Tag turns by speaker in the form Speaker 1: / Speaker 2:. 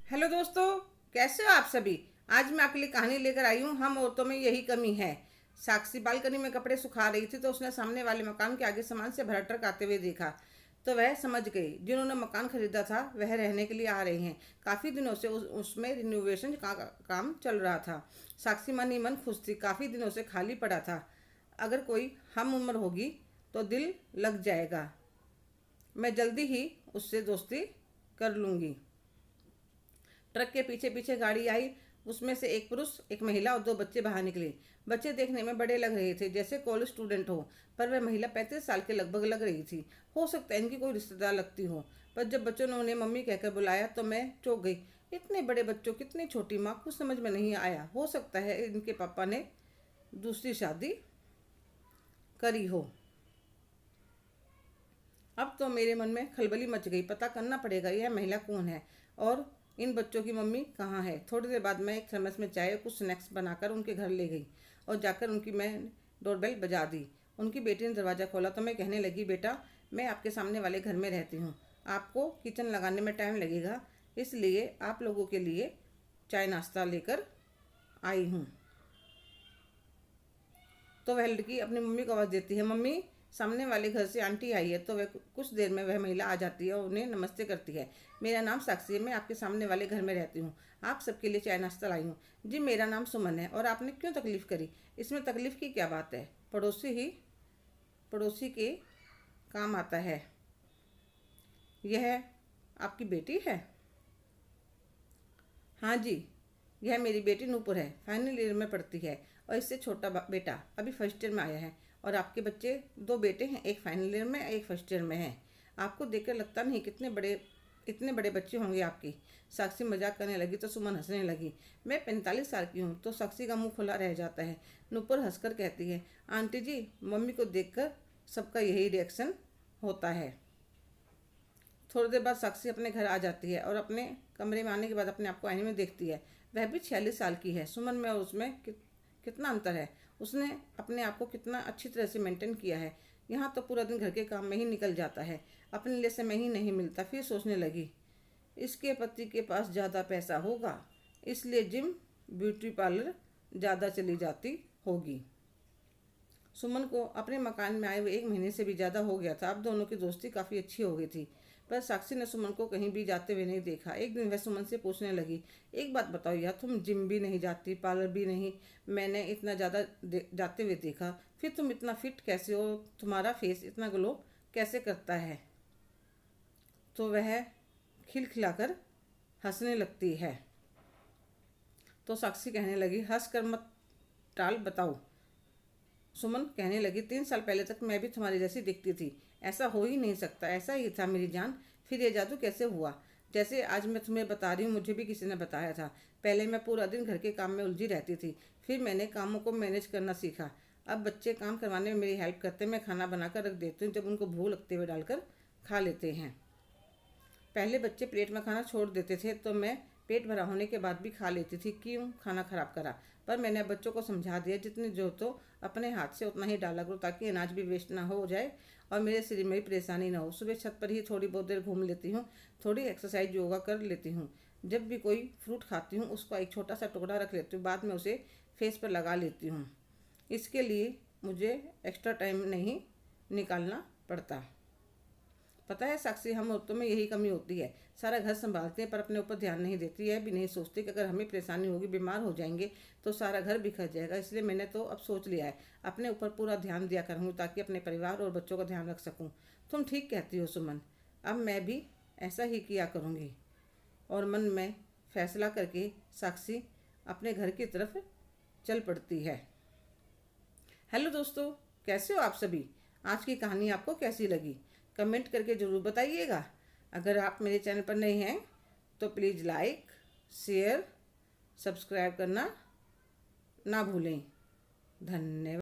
Speaker 1: Hello दोस्तों, कैसे हो आप सभी। आज मैं आपके लिए कहानी लेकर आई हूँ, हम औरतों में यही कमी है। साक्षी बालकनी में कपड़े सुखा रही थी तो उसने सामने वाले मकान के आगे सामान से भरा ट्रक आते हुए देखा। तो वह समझ गई, जिन्होंने मकान खरीदा था वह रहने के लिए आ रहे हैं। काफ़ी दिनों से उसमें रिनोवेशन का काम चल रहा था। साक्षी मन ही मन खुश थी, काफ़ी दिनों से खाली पड़ा था। अगर कोई हम उम्र होगी तो दिल लग जाएगा। मैं जल्दी ही उससे दोस्ती कर लूँगी। ट्रक के पीछे पीछे गाड़ी आई। उसमें से एक पुरुष, एक महिला और दो बच्चे बाहर निकले। बच्चे देखने में बड़े लग रहे थे, जैसे कॉलेज स्टूडेंट हो, पर वह महिला 35 साल के लगभग लग रही थी। हो सकता है इनकी कोई रिश्तेदार लगती हो। पर जब बच्चों ने उन्हें मम्मी कहकर बुलाया तो मैं चौंक गई। इतने बड़े बच्चों, कितनी छोटी माँ, कुछ समझ में नहीं आया। हो सकता है इनके पापा ने दूसरी शादी करी हो। अब तो मेरे मन में खलबली मच गई। पता करना पड़ेगा यह महिला कौन है और इन बच्चों की मम्मी कहाँ है। थोड़ी देर बाद मैं एक थर्मस में चाय और कुछ स्नैक्स बनाकर उनके घर ले गई और जाकर उनकी मैं डोरबेल बजा दी। उनकी बेटी ने दरवाज़ा खोला तो मैं कहने लगी, बेटा, मैं आपके सामने वाले घर में रहती हूँ। आपको किचन लगाने में टाइम लगेगा, इसलिए आप लोगों के लिए चाय नाश्ता लेकर आई हूँ। तो वह लड़की अपनी मम्मी को आवाज़ देती है, मम्मी, सामने वाले घर से आंटी आई है। तो वह कुछ देर में वह महिला आ जाती है और उन्हें नमस्ते करती है। मेरा नाम साक्षी है, मैं आपके सामने वाले घर में रहती हूँ। आप सबके लिए चाय नाश्ता लाई हूँ। जी, मेरा नाम सुमन है। और आपने क्यों तकलीफ़ करी? इसमें तकलीफ़ की क्या बात है? पड़ोसी के काम आता है। यह आपकी बेटी है? हाँ जी, यह मेरी बेटी नूपुर है, फाइनल ईयर में पढ़ती है। और इससे छोटा बेटा अभी फर्स्ट ईयर में आया है। और आपके बच्चे, दो बेटे हैं, एक फाइनल ईयर में, एक फर्स्ट ईयर में है। आपको देखकर लगता नहीं इतने बड़े बच्चे होंगे आपकी। साक्षी मजाक करने लगी तो सुमन हंसने लगी। मैं 45 साल की हूँ। तो साक्षी का मुंह खुला रह जाता है। नूपुर हंसकर कहती है, आंटी जी, मम्मी को देखकर सबका यही रिएक्शन होता है। थोड़ी देर बाद साक्षी अपने घर आ जाती है और अपने कमरे में आने के बाद अपने आप को आईने में देखती है। वह भी 46 साल की है। सुमन में और उसमें कितना अंतर है। उसने अपने आप को कितना अच्छी तरह से मेंटेन किया है। यहाँ तो पूरा दिन घर के काम में ही निकल जाता है, अपने लिए समय ही नहीं मिलता। फिर सोचने लगी, इसके पति के पास ज़्यादा पैसा होगा, इसलिए जिम, ब्यूटी पार्लर ज़्यादा चली जाती होगी। सुमन को अपने मकान में आए हुए 1 महीने से भी ज़्यादा हो गया था। अब दोनों की दोस्ती काफ़ी अच्छी हो गई थी। पर साक्षी ने सुमन को कहीं भी जाते हुए नहीं देखा। एक दिन वह सुमन से पूछने लगी, एक बात बताओ यार, तुम जिम भी नहीं जाती, पार्लर भी नहीं, मैंने इतना ज़्यादा जाते हुए देखा, फिर तुम इतना फिट कैसे हो? तुम्हारा फेस इतना ग्लो कैसे करता है? तो वह खिलखिलाकर हंसने लगती है। तो साक्षी कहने लगी, हंस कर मत टाल, बताओ। सुमन कहने लगी, 3 साल पहले तक मैं भी तुम्हारी जैसी दिखती थी। ऐसा हो ही नहीं सकता, ऐसा ही था मेरी जान। फिर ये जादू कैसे हुआ? जैसे आज मैं तुम्हें बता रही हूँ, मुझे भी किसी ने बताया था। पहले मैं पूरा दिन घर के काम में उलझी रहती थी, फिर मैंने कामों को मैनेज करना सीखा। अब बच्चे काम करवाने में मेरी हेल्प करते, मैं खाना बनाकर रख देती हूँ, जब उनको भूख लगते हुए डालकर खा लेते हैं। पहले बच्चे प्लेट में खाना छोड़ देते थे तो मैं पेट भरा होने के बाद भी खा लेती थी, क्यों खाना खराब करा। पर मैंने बच्चों को समझा दिया, जितने जो तो अपने हाथ से उतना ही डाला करो, ताकि अनाज भी वेस्ट ना हो जाए और मेरे शरीर में भी परेशानी ना हो। सुबह छत पर ही थोड़ी बहुत देर घूम लेती हूँ, थोड़ी एक्सरसाइज योगा कर लेती हूँ। जब भी कोई फ्रूट खाती हूँ उसका एक छोटा सा टुकड़ा रख लेती हूँ, बाद में उसे फेस पर लगा लेती हूँ। इसके लिए मुझे एक्स्ट्रा टाइम नहीं निकालना पड़ता। पता है साक्षी, हम औरतों में यही कमी होती है। सारा घर संभालते हैं पर अपने ऊपर ध्यान नहीं देती। यह भी नहीं सोचती कि अगर हमें परेशानी होगी, बीमार हो जाएंगे तो सारा घर बिखर जाएगा। इसलिए मैंने तो अब सोच लिया है, अपने ऊपर पूरा ध्यान दिया करूँगी, ताकि अपने परिवार और बच्चों का ध्यान रख सकूँ। तुम ठीक कहती हो सुमन, अब मैं भी ऐसा ही किया करूँगी। और मन में फैसला करके साक्षी अपने घर की तरफ चल पड़ती है। हेलो दोस्तों, कैसे हो आप सभी। आज की कहानी आपको कैसी लगी, कमेंट करके ज़रूर बताइएगा। अगर आप मेरे चैनल पर नए हैं तो प्लीज़ लाइक, शेयर, सब्सक्राइब करना ना भूलें। धन्यवाद।